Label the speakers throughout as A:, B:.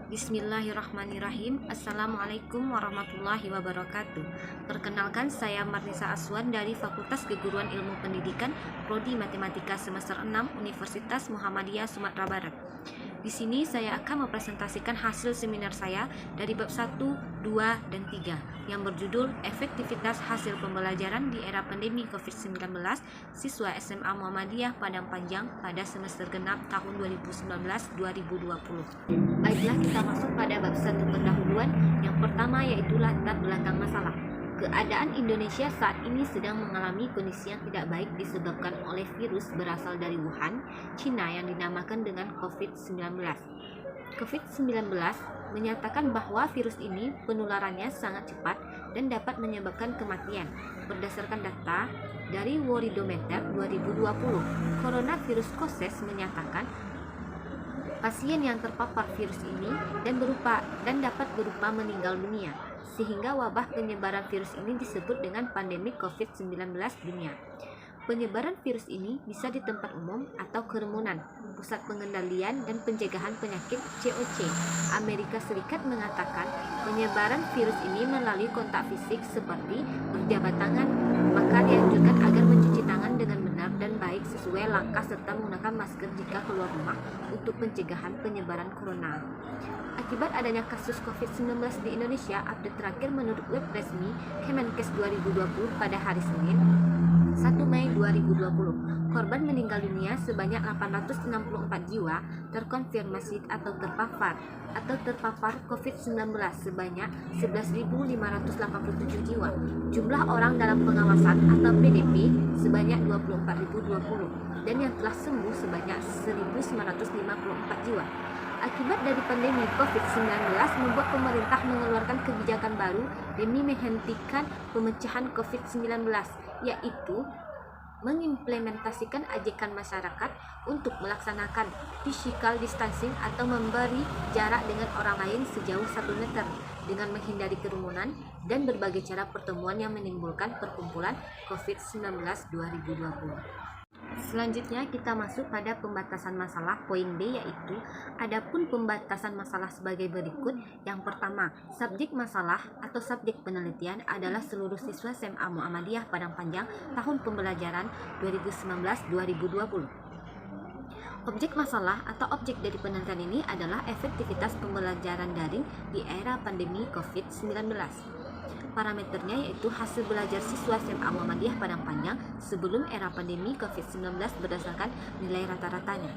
A: Bismillahirrahmanirrahim. Assalamualaikum warahmatullahi wabarakatuh. Perkenalkan, saya Marnisa Aswan dari Fakultas Keguruan Ilmu Pendidikan Prodi Matematika semester 6 Universitas Muhammadiyah Sumatera Barat. Di sini saya akan mempresentasikan hasil seminar saya dari bab 1, 2, dan 3 yang berjudul Efektivitas Hasil Pembelajaran di Era Pandemi COVID-19 Siswa SMA Muhammadiyah Padang Panjang pada semester genap tahun 2019-2020. Baiklah, kita masuk pada bab 1 pendahuluan. Yang pertama yaitu latar belakang masalah. Keadaan Indonesia saat ini sedang mengalami kondisi yang tidak baik disebabkan oleh virus berasal dari Wuhan, Cina yang dinamakan dengan COVID-19. COVID-19 menyatakan bahwa virus ini penularannya sangat cepat dan dapat menyebabkan kematian. Berdasarkan data dari Worldometer 2020, Coronavirus Causes menyatakan pasien yang terpapar virus ini dan dapat berupa meninggal dunia, sehingga wabah penyebaran virus ini disebut dengan pandemi COVID-19 dunia. Penyebaran virus ini bisa di tempat umum atau kerumunan. Pusat Pengendalian dan Pencegahan Penyakit (COC) Amerika Serikat mengatakan penyebaran virus ini melalui kontak fisik seperti berjabat tangan, maka dianjurkan agar mencuci tangan dengan benar dan baik sesuai langkah serta menggunakan masker jika keluar rumah untuk pencegahan penyebaran corona. Akibat adanya kasus COVID-19 di Indonesia, update terakhir menurut web resmi Kemenkes 2020 pada hari Senin 1 Mei 2020, korban meninggal dunia sebanyak 864 jiwa, terkonfirmasi atau terpapar COVID-19 sebanyak 11.587 jiwa. Jumlah orang dalam pengawasan atau PDP sebanyak 24.020 dan yang telah sembuh sebanyak 1.954 jiwa. Akibat dari pandemi COVID-19 membuat pemerintah mengeluarkan kebijakan baru demi menghentikan pemecahan COVID-19, yaitu mengimplementasikan ajakan masyarakat untuk melaksanakan physical distancing atau memberi jarak dengan orang lain sejauh 1 meter dengan menghindari kerumunan dan berbagai cara pertemuan yang menimbulkan perkumpulan COVID-19 2020. Selanjutnya kita masuk pada pembatasan masalah poin B, yaitu adapun pembatasan masalah sebagai berikut. Yang pertama, subjek masalah atau subjek penelitian adalah seluruh siswa SMA Muhammadiyah Padang Panjang tahun pembelajaran 2019-2020. Objek masalah atau objek dari penelitian ini adalah efektivitas pembelajaran daring di era pandemi COVID-19. Parameternya yaitu hasil belajar siswa SMA Muhammadiyah Padang Panjang sebelum era pandemi COVID-19 berdasarkan nilai rata-ratanya.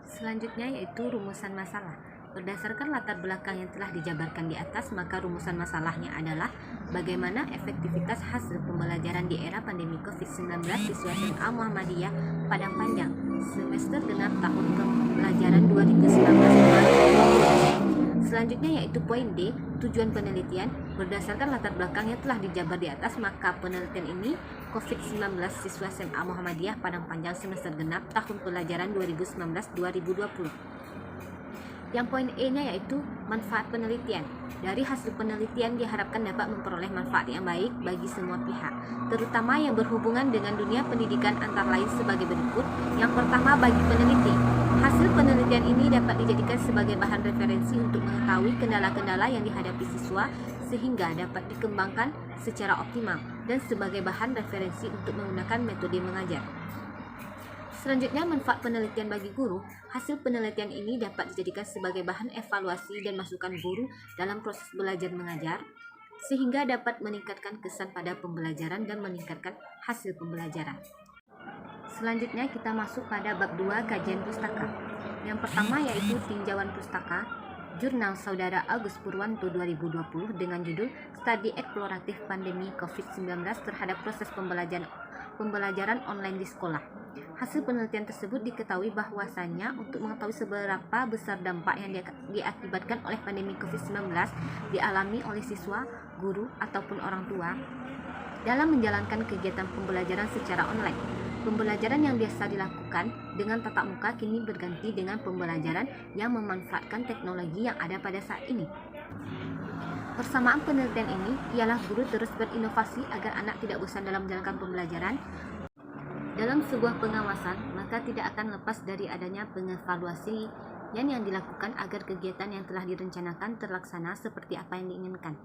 A: Selanjutnya yaitu rumusan masalah. Berdasarkan latar belakang yang telah dijabarkan di atas, maka rumusan masalahnya adalah bagaimana efektivitas hasil pembelajaran di era pandemi COVID-19 siswa SMA Muhammadiyah Padang Panjang semester genap tahun pembelajaran 2019-2020. Selanjutnya yaitu poin D, tujuan penelitian. Berdasarkan latar belakang yang telah dijabar di atas, maka penelitian ini COVID-19 siswa SMA Muhammadiyah Padang Panjang semester genap tahun pelajaran 2019-2020. Yang poin E-nya yaitu manfaat penelitian. Dari hasil penelitian diharapkan dapat memperoleh manfaat yang baik bagi semua pihak, terutama yang berhubungan dengan dunia pendidikan antara lain sebagai berikut. Yang pertama, bagi peneliti, hasil penelitian ini dapat dijadikan sebagai bahan referensi untuk mengetahui kendala-kendala yang dihadapi siswa sehingga dapat dikembangkan secara optimal dan sebagai bahan referensi untuk menggunakan metode mengajar. Selanjutnya, manfaat penelitian bagi guru. Hasil penelitian ini dapat dijadikan sebagai bahan evaluasi dan masukan guru dalam proses belajar mengajar, sehingga dapat meningkatkan kesan pada pembelajaran dan meningkatkan hasil pembelajaran. Selanjutnya kita masuk pada bab 2, kajian pustaka. Yang pertama yaitu tinjauan pustaka, Jurnal Saudara Agus Purwanto 2020 dengan judul Studi Eksploratif Pandemi COVID-19 terhadap proses pembelajaran online di sekolah. Hasil penelitian tersebut diketahui bahwasannya untuk mengetahui seberapa besar dampak yang diakibatkan oleh pandemi COVID-19 dialami oleh siswa, guru, ataupun orang tua dalam menjalankan kegiatan pembelajaran secara online. Pembelajaran yang biasa dilakukan dengan tatap muka kini berganti dengan pembelajaran yang memanfaatkan teknologi yang ada pada saat ini. Persamaan penelitian ini ialah guru terus berinovasi agar anak tidak bosan dalam menjalankan pembelajaran. Dalam sebuah pengawasan, maka tidak akan lepas dari adanya pengevaluasi dan yang dilakukan agar kegiatan yang telah direncanakan terlaksana seperti apa yang diinginkan.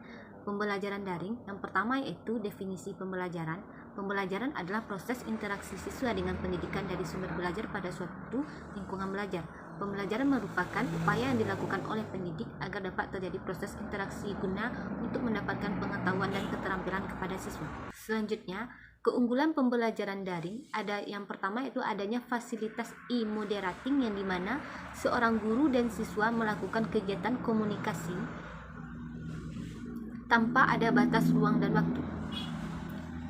A: Pembelajaran daring yang pertama yaitu definisi pembelajaran. Pembelajaran adalah proses interaksi siswa dengan pendidikan dari sumber belajar pada suatu lingkungan belajar. Pembelajaran merupakan upaya yang dilakukan oleh pendidik agar dapat terjadi proses interaksi guna untuk mendapatkan pengetahuan dan keterampilan kepada siswa. Selanjutnya, keunggulan pembelajaran daring ada yang pertama itu adanya fasilitas e-moderating yang dimana seorang guru dan siswa melakukan kegiatan komunikasi tanpa ada batas ruang dan waktu.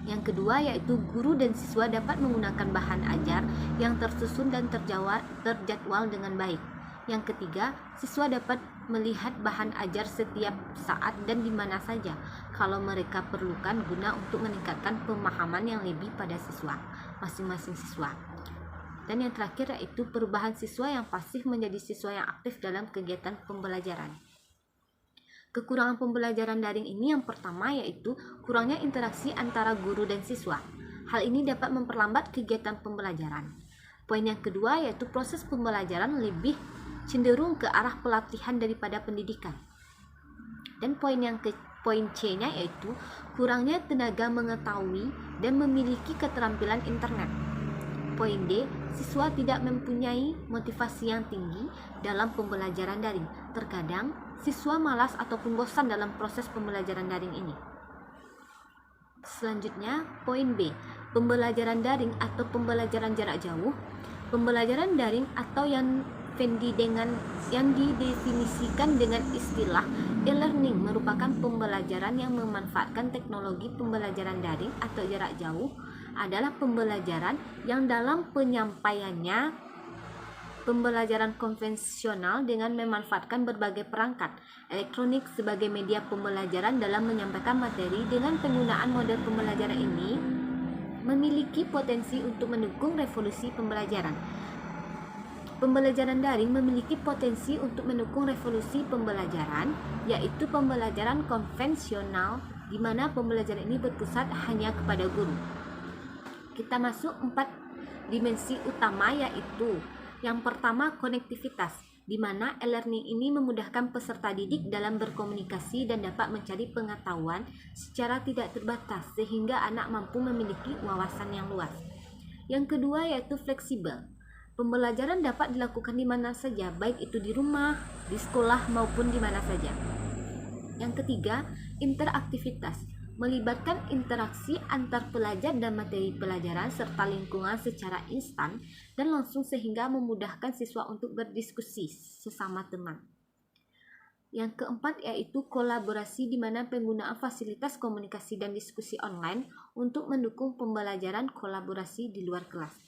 A: Yang kedua yaitu guru dan siswa dapat menggunakan bahan ajar yang tersusun dan terjadwal dengan baik. Yang ketiga, siswa dapat melihat bahan ajar setiap saat dan di mana saja kalau mereka perlukan guna untuk meningkatkan pemahaman yang lebih pada siswa, masing-masing siswa. Dan yang terakhir yaitu perubahan siswa yang pasif menjadi siswa yang aktif dalam kegiatan pembelajaran. Kekurangan pembelajaran daring ini yang pertama yaitu kurangnya interaksi antara guru dan siswa. Hal ini dapat memperlambat kegiatan pembelajaran. Poin yang kedua yaitu proses pembelajaran lebih cenderung ke arah pelatihan daripada pendidikan. Dan poin C-nya yaitu kurangnya tenaga mengetahui dan memiliki keterampilan internet. Poin D, siswa tidak mempunyai motivasi yang tinggi dalam pembelajaran daring. Terkadang, siswa malas ataupun bosan dalam proses pembelajaran daring ini. Selanjutnya, poin B, pembelajaran daring atau pembelajaran jarak jauh. Pembelajaran daring atau yang didefinisikan dengan istilah e-learning merupakan pembelajaran yang memanfaatkan teknologi pembelajaran daring atau jarak jauh adalah pembelajaran yang dalam penyampaiannya pembelajaran konvensional dengan memanfaatkan berbagai perangkat elektronik sebagai media pembelajaran dalam menyampaikan materi. Dengan penggunaan model pembelajaran ini memiliki potensi untuk mendukung revolusi pembelajaran. Pembelajaran daring memiliki potensi untuk mendukung revolusi pembelajaran, yaitu pembelajaran konvensional di mana pembelajaran ini berpusat hanya kepada guru. Kita masuk 4 dimensi utama, yaitu yang pertama konektivitas, di mana e-learning ini memudahkan peserta didik dalam berkomunikasi dan dapat mencari pengetahuan secara tidak terbatas sehingga anak mampu memiliki wawasan yang luas. Yang kedua yaitu fleksibel. Pembelajaran dapat dilakukan di mana saja, baik itu di rumah, di sekolah maupun di mana saja. Yang ketiga, interaktivitas, melibatkan interaksi antar pelajar dan materi pelajaran serta lingkungan secara instan dan langsung sehingga memudahkan siswa untuk berdiskusi sesama teman. Yang keempat yaitu kolaborasi, di mana penggunaan fasilitas komunikasi dan diskusi online untuk mendukung pembelajaran kolaborasi di luar kelas.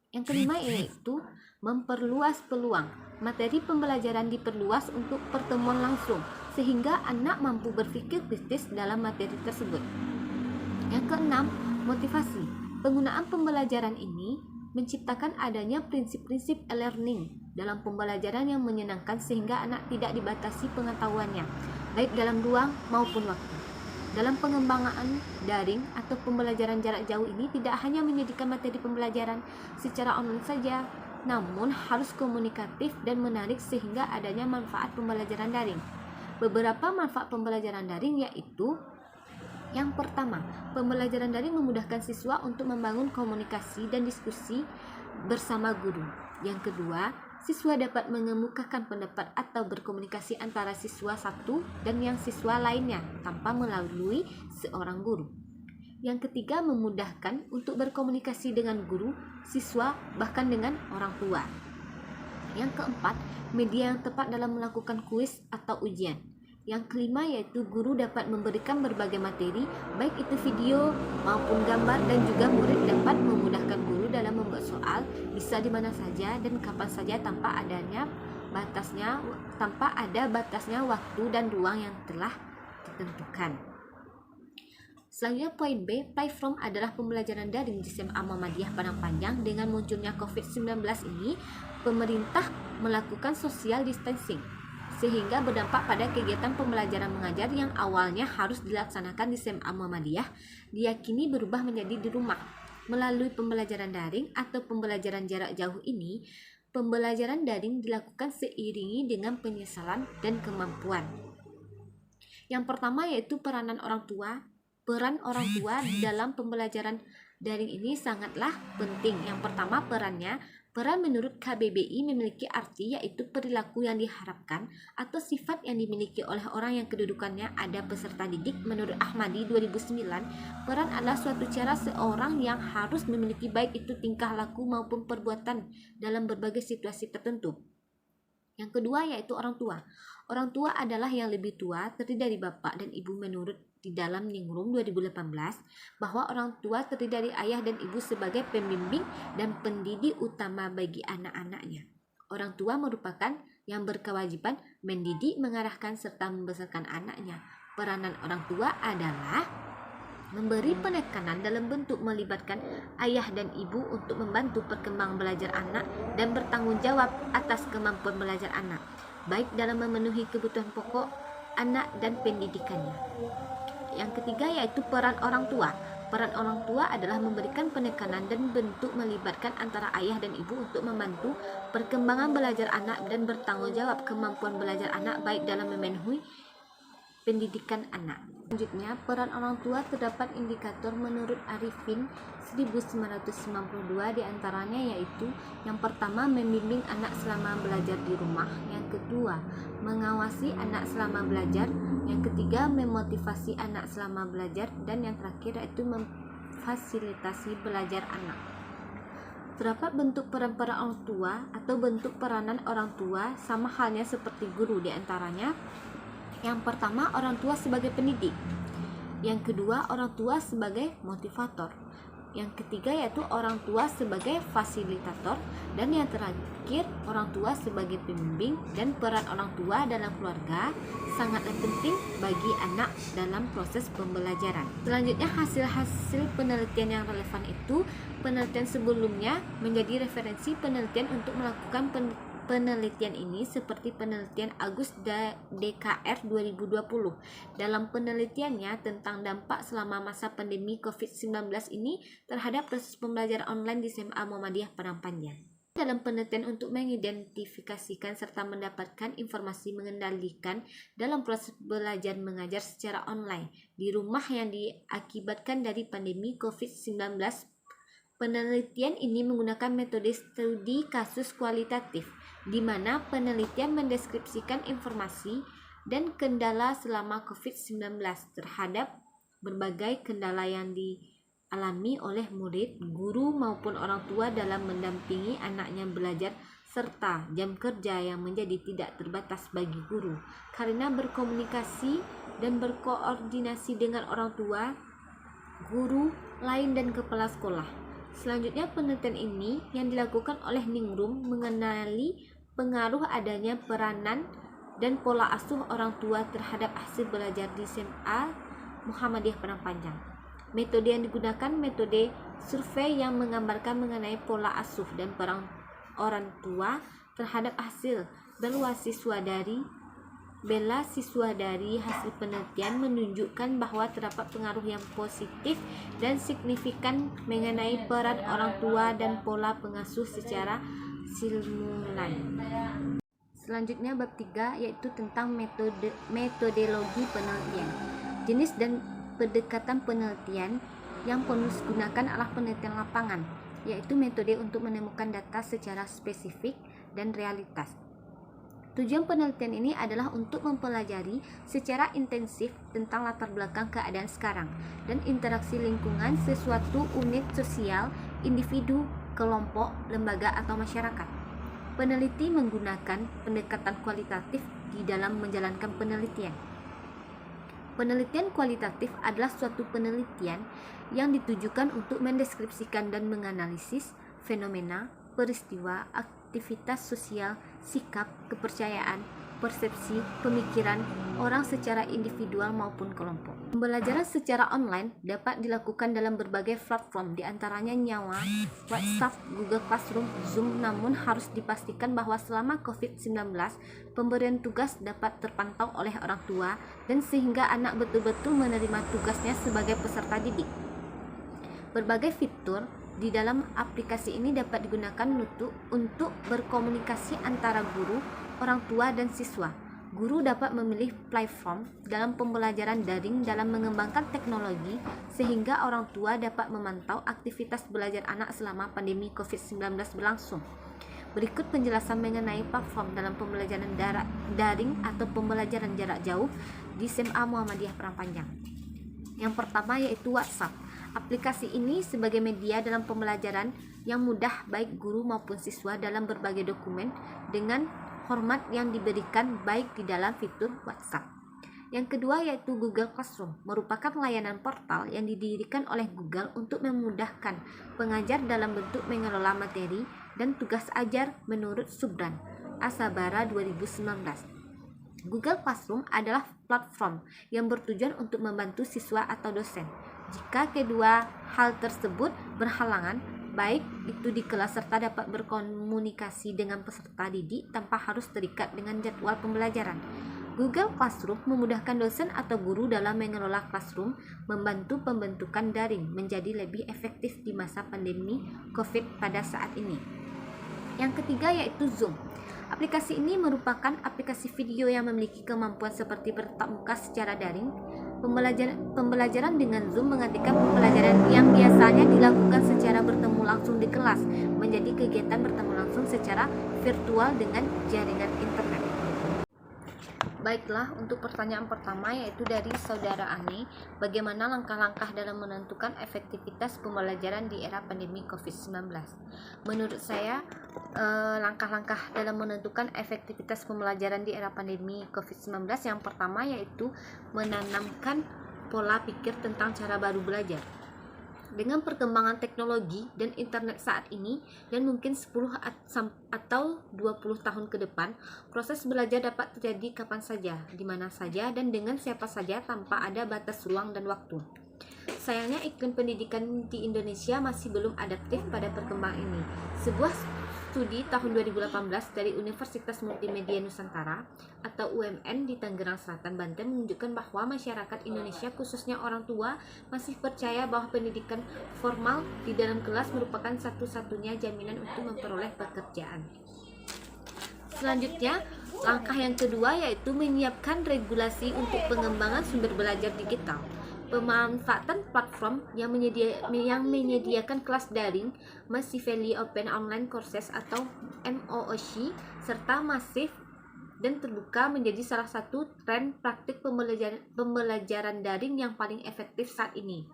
A: Yang kelima yaitu memperluas peluang. Materi pembelajaran diperluas untuk pertemuan langsung sehingga anak mampu berpikir kritis dalam materi tersebut. Yang keenam, motivasi. Penggunaan pembelajaran ini menciptakan adanya prinsip-prinsip e-learning dalam pembelajaran yang menyenangkan sehingga anak tidak dibatasi pengetahuannya, baik dalam ruang maupun waktu. Dalam pengembangan daring atau pembelajaran jarak jauh ini tidak hanya menjadikan materi pembelajaran secara online saja, namun harus komunikatif dan menarik sehingga adanya manfaat pembelajaran daring. Beberapa manfaat pembelajaran daring yaitu yang pertama, pembelajaran daring memudahkan siswa untuk membangun komunikasi dan diskusi bersama guru. Yang kedua, siswa dapat mengemukakan pendapat atau berkomunikasi antara siswa satu dan yang siswa lainnya tanpa melalui seorang guru. Yang ketiga, memudahkan untuk berkomunikasi dengan guru, siswa, bahkan dengan orang tua. Yang keempat, media yang tepat dalam melakukan kuis atau ujian. Yang kelima yaitu guru dapat memberikan berbagai materi, baik itu video maupun gambar, dan juga murid dapat memudahkan guru dalam membuat soal bisa di mana saja dan kapan saja tanpa ada batasnya waktu dan ruang yang telah ditentukan. Selanjutnya poin B, Play From adalah pembelajaran daring di SMA Muhammadiyah Padang Panjang. Dengan munculnya COVID-19 ini, pemerintah melakukan social distancing sehingga berdampak pada kegiatan pembelajaran mengajar yang awalnya harus dilaksanakan di SMA Muhammadiyah diyakini berubah menjadi di rumah. Melalui pembelajaran daring atau pembelajaran jarak jauh ini, pembelajaran daring dilakukan seiringi dengan penyesalan dan kemampuan. Yang pertama yaitu peranan orang tua. Peran orang tua dalam pembelajaran daring ini sangatlah penting. Yang pertama peran menurut KBBI memiliki arti yaitu perilaku yang diharapkan atau sifat yang dimiliki oleh orang yang kedudukannya ada peserta didik. Menurut Ahmadi 2009, peran adalah suatu cara seorang yang harus memiliki baik itu tingkah laku maupun perbuatan dalam berbagai situasi tertentu. Yang kedua yaitu orang tua. Orang tua adalah yang lebih tua, terdiri dari bapak dan ibu menurut di dalam Ningrum 2018 bahwa orang tua terdiri dari ayah dan ibu sebagai pembimbing dan pendidik utama bagi anak-anaknya. Orang tua merupakan yang berkewajiban mendidik, mengarahkan serta membesarkan anaknya. Peranan orang tua adalah memberi penekanan dalam bentuk melibatkan ayah dan ibu untuk membantu perkembangan belajar anak dan bertanggung jawab atas kemampuan belajar anak, baik dalam memenuhi kebutuhan pokok anak dan pendidikannya. Yang ketiga yaitu peran orang tua. Peran orang tua adalah memberikan penekanan dan bentuk melibatkan antara ayah dan ibu untuk membantu perkembangan belajar anak dan bertanggung jawab kemampuan belajar anak baik dalam memenuhi pendidikan anak. Selanjutnya, peran orang tua terdapat indikator menurut Arifin 1992 diantaranya yaitu yang pertama membimbing anak selama belajar di rumah, yang kedua mengawasi anak selama belajar, yang ketiga memotivasi anak selama belajar, dan yang terakhir yaitu memfasilitasi belajar anak. Terdapat bentuk peran-peran orang tua atau bentuk peranan orang tua sama halnya seperti guru diantaranya. Yang pertama, orang tua sebagai pendidik. Yang kedua, orang tua sebagai motivator. Yang ketiga yaitu orang tua sebagai fasilitator. Dan yang terakhir, orang tua sebagai pembimbing. Dan peran orang tua dalam keluarga sangatlah penting bagi anak dalam proses pembelajaran. Selanjutnya, hasil-hasil penelitian yang relevan itu penelitian sebelumnya menjadi referensi penelitian untuk melakukan penelitian ini seperti penelitian Agus DKR 2020. Dalam penelitiannya tentang dampak selama masa pandemi COVID-19 ini terhadap proses pembelajaran online di SMA Muhammadiyah Padang Panjang. Dalam penelitian untuk mengidentifikasikan serta mendapatkan informasi mengendalikan dalam proses belajar mengajar secara online di rumah yang diakibatkan dari pandemi COVID-19. Penelitian ini menggunakan metode studi kasus kualitatif, di mana penelitian mendeskripsikan informasi dan kendala selama COVID-19 terhadap berbagai kendala yang dialami oleh murid, guru maupun orang tua dalam mendampingi anaknya belajar, serta jam kerja yang menjadi tidak terbatas bagi guru karena berkomunikasi dan berkoordinasi dengan orang tua, guru lain dan kepala sekolah. Selanjutnya, penelitian ini yang dilakukan oleh Ningrum mengenali pengaruh adanya peranan dan pola asuh orang tua terhadap hasil belajar di SMA Muhammadiyah Padang Panjang. Metode yang digunakan metode survei yang menggambarkan mengenai pola asuh dan peran orang tua terhadap hasil bela siswa dari hasil penelitian menunjukkan bahwa terdapat pengaruh yang positif dan signifikan mengenai peran orang tua dan pola pengasuh secara simultan. Selanjutnya bab 3 yaitu tentang metodologi penelitian. Jenis dan pendekatan penelitian yang penulis gunakan adalah penelitian lapangan, yaitu metode untuk menemukan data secara spesifik dan realitas. Tujuan penelitian ini adalah untuk mempelajari secara intensif tentang latar belakang keadaan sekarang dan interaksi lingkungan sesuatu unit sosial, individu, kelompok, lembaga, atau masyarakat. Peneliti menggunakan pendekatan kualitatif di dalam menjalankan penelitian. Penelitian kualitatif adalah suatu penelitian yang ditujukan untuk mendeskripsikan dan menganalisis fenomena, peristiwa, aktivitas sosial, sikap, kepercayaan, persepsi, pemikiran orang secara individual maupun kelompok. Pembelajaran secara online dapat dilakukan dalam berbagai platform, diantaranya Nyawa, WhatsApp, Google Classroom, Zoom, namun harus dipastikan bahwa selama COVID-19, pemberian tugas dapat terpantau oleh orang tua dan sehingga anak betul-betul menerima tugasnya sebagai peserta didik. Berbagai fitur Di dalam aplikasi ini dapat digunakan untuk berkomunikasi antara guru, orang tua, dan siswa. Guru dapat memilih platform dalam pembelajaran daring dalam mengembangkan teknologi sehingga orang tua dapat memantau aktivitas belajar anak selama pandemi COVID-19 berlangsung. Berikut penjelasan mengenai platform dalam pembelajaran daring atau pembelajaran jarak jauh di SMA Muhammadiyah Padang Panjang. Yang pertama yaitu WhatsApp. Aplikasi ini sebagai media dalam pembelajaran yang mudah baik guru maupun siswa dalam berbagai dokumen dengan format yang diberikan baik di dalam fitur WhatsApp. Yang kedua yaitu Google Classroom, merupakan layanan portal yang didirikan oleh Google untuk memudahkan pengajar dalam bentuk mengelola materi dan tugas ajar menurut Subran Asabara 2019. Google Classroom adalah platform yang bertujuan untuk membantu siswa atau dosen. Jika kedua hal tersebut berhalangan, baik itu di kelas serta dapat berkomunikasi dengan peserta didik tanpa harus terikat dengan jadwal pembelajaran. Google Classroom memudahkan dosen atau guru dalam mengelola classroom, membantu pembentukan daring menjadi lebih efektif di masa pandemi COVID pada saat ini. Yang ketiga yaitu Zoom. Aplikasi ini merupakan aplikasi video yang memiliki kemampuan seperti bertatap muka secara daring. Pembelajaran dengan Zoom menggantikan pembelajaran yang biasanya dilakukan secara bertemu langsung di kelas menjadi kegiatan bertemu langsung secara virtual dengan jaringan internet. Baiklah, untuk pertanyaan pertama yaitu dari Saudara Ani, bagaimana langkah-langkah dalam menentukan efektivitas pembelajaran di era pandemi COVID-19? Menurut saya, langkah-langkah dalam menentukan efektivitas pembelajaran di era pandemi COVID-19 yang pertama yaitu menanamkan pola pikir tentang cara baru belajar. Dengan perkembangan teknologi dan internet saat ini dan mungkin 10 atau 20 tahun ke depan, proses belajar dapat terjadi kapan saja, di mana saja, dan dengan siapa saja tanpa ada batas ruang dan waktu. Sayangnya iklim pendidikan di Indonesia masih belum adaptif pada perkembangan ini. Sebuah studi tahun 2018 dari Universitas Multimedia Nusantara atau UMN di Tangerang Selatan, Banten menunjukkan bahwa masyarakat Indonesia khususnya orang tua masih percaya bahwa pendidikan formal di dalam kelas merupakan satu-satunya jaminan untuk memperoleh pekerjaan. Selanjutnya, langkah yang kedua yaitu menyiapkan regulasi untuk pengembangan sumber belajar digital. Pemanfaatan platform yang menyediakan kelas daring, Massively Open Online Courses atau MOOC, serta masif dan terbuka menjadi salah satu tren praktik pembelajaran daring yang paling efektif saat ini.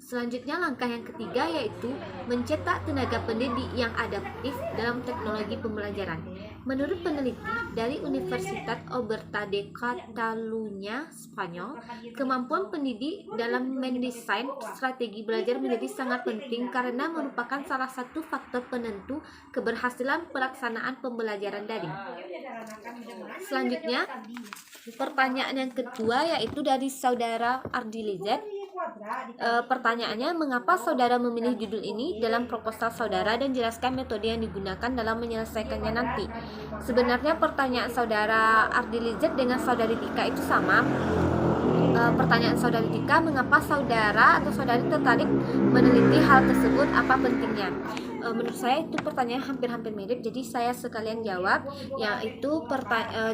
A: Selanjutnya, langkah yang ketiga yaitu mencetak tenaga pendidik yang adaptif dalam teknologi pembelajaran. Menurut peneliti dari Universitas Oberta de Catalunya, Spanyol, kemampuan pendidik dalam mendesain strategi belajar menjadi sangat penting karena merupakan salah satu faktor penentu keberhasilan pelaksanaan pembelajaran daring. Selanjutnya, pertanyaan yang kedua yaitu dari Saudara Ardilizet. Pertanyaannya, mengapa saudara memilih judul ini dalam proposal saudara dan jelaskan metode yang digunakan dalam menyelesaikannya nanti. Sebenarnya pertanyaan saudara Ardilizet dengan saudari Tika itu sama. Pertanyaan saudari Tika, mengapa saudara atau saudari tertarik meneliti hal tersebut, apa pentingnya? Menurut saya itu pertanyaan hampir-hampir mirip, jadi saya sekalian jawab, yaitu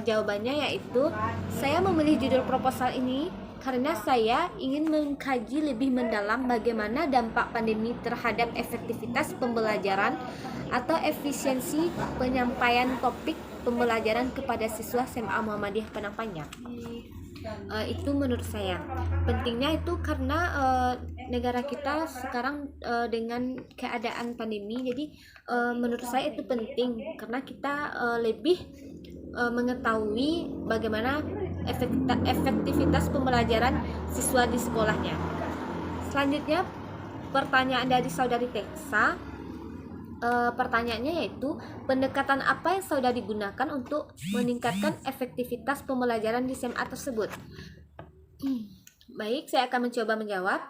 A: jawabannya yaitu saya memilih judul proposal ini karena saya ingin mengkaji lebih mendalam bagaimana dampak pandemi terhadap efektivitas pembelajaran atau efisiensi penyampaian topik pembelajaran kepada siswa SMA Muhammadiyah Padang Panjang. Itu menurut saya pentingnya itu karena negara kita sekarang dengan keadaan pandemi, jadi menurut saya itu penting karena kita lebih mengetahui bagaimana efektivitas pembelajaran siswa di sekolahnya. Selanjutnya, pertanyaan dari saudari Teksa. Pertanyaannya yaitu, pendekatan apa yang saudari gunakan untuk meningkatkan efektivitas pembelajaran di SMA tersebut? Baik, saya akan mencoba menjawab.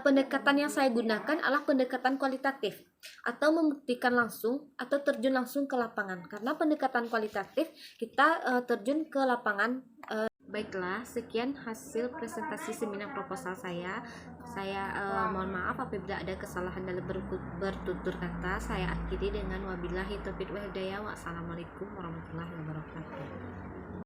A: Pendekatan yang saya gunakan adalah pendekatan kualitatif atau membuktikan langsung atau terjun langsung ke lapangan. Karena pendekatan kualitatif kita terjun ke lapangan Baiklah, sekian hasil presentasi seminar proposal saya. Mohon maaf apabila ada kesalahan dalam bertutur kata. Saya akhiri dengan wabillahi taufiq wal hidayah. Wassalamualaikum warahmatullahi wabarakatuh.